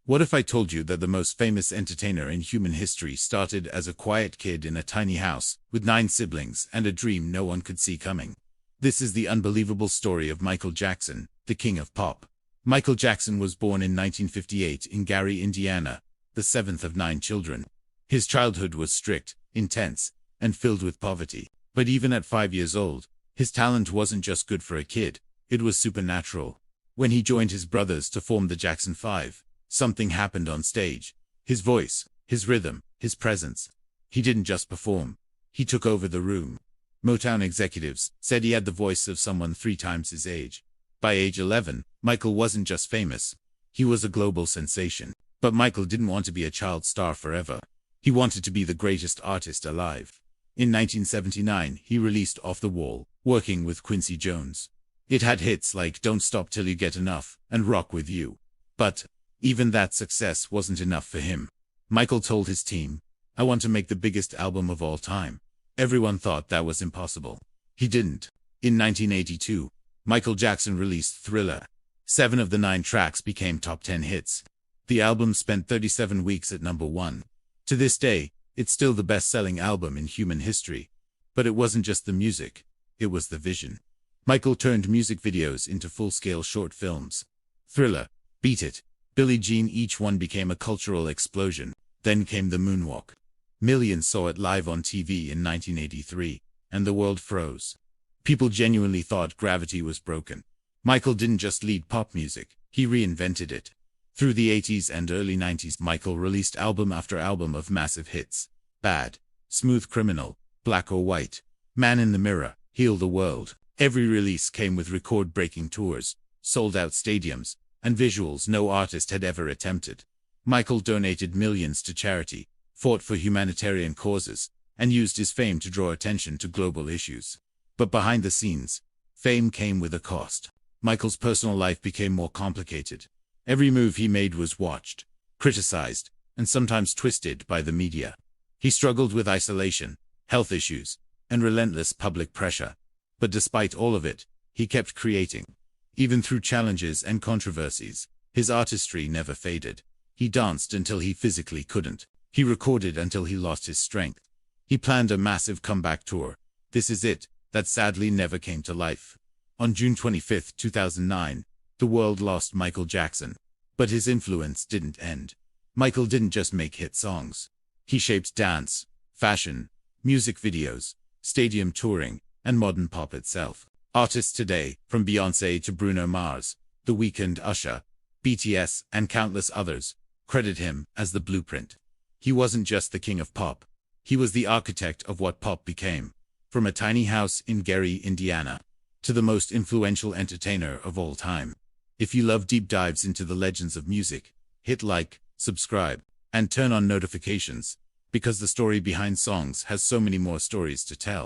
What if I told you that the most famous entertainer in human history started as a quiet kid in a tiny house, with 9 siblings and a dream no one could see coming? This is the unbelievable story of Michael Jackson, the king of pop. Michael Jackson was born in 1958 in Gary, Indiana, the 7th of 9 children. His childhood was strict, intense, and filled with poverty. But even at 5 years old, his talent wasn't just good for a kid, it was supernatural. When he joined his brothers to form the Jackson 5, something happened on stage. His voice, his rhythm, his presence. He didn't just perform, he took over the room. Motown executives said he had the voice of someone 3 times his age. By age 11, Michael wasn't just famous, he was a global sensation. But Michael didn't want to be a child star forever. He wanted to be the greatest artist alive. In 1979, he released Off the Wall, working with Quincy Jones. It had hits like Don't Stop Till You Get Enough and Rock With You. But even that success wasn't enough for him. Michael told his team, "I want to make the biggest album of all time." Everyone thought that was impossible. He didn't. In 1982, Michael Jackson released Thriller. 7 of the 9 tracks became top 10 hits. The album spent 37 weeks at #1. To this day, it's still the best-selling album in human history. But it wasn't just the music, it was the vision. Michael turned music videos into full-scale short films. Thriller, Beat It, Billie Jean, each one became a cultural explosion. Then came the moonwalk. Millions saw it live on TV in 1983, and the world froze. People genuinely thought gravity was broken. Michael didn't just lead pop music, he reinvented it. Through the 80s and early 90s, Michael released album after album of massive hits. Bad, Smooth Criminal, Black or White, Man in the Mirror, Heal the World. Every release came with record-breaking tours, sold-out stadiums, and visuals no artist had ever attempted. Michael donated millions to charity, fought for humanitarian causes, and used his fame to draw attention to global issues. But behind the scenes, fame came with a cost. Michael's personal life became more complicated. Every move he made was watched, criticized, and sometimes twisted by the media. He struggled with isolation, health issues, and relentless public pressure. But despite all of it, he kept creating. Even through challenges and controversies, his artistry never faded. He danced until he physically couldn't. He recorded until he lost his strength. He planned a massive comeback tour, This Is It, that sadly never came to life. On June 25, 2009, the world lost Michael Jackson. But his influence didn't end. Michael didn't just make hit songs. He shaped dance, fashion, music videos, stadium touring, and modern pop itself. Artists today, from Beyoncé to Bruno Mars, The Weeknd, Usher, BTS, and countless others, credit him as the blueprint. He wasn't just the king of pop. He was the architect of what pop became. From a tiny house in Gary, Indiana, to the most influential entertainer of all time. If you love deep dives into the legends of music, hit like, subscribe, and turn on notifications, because the story behind songs has so many more stories to tell.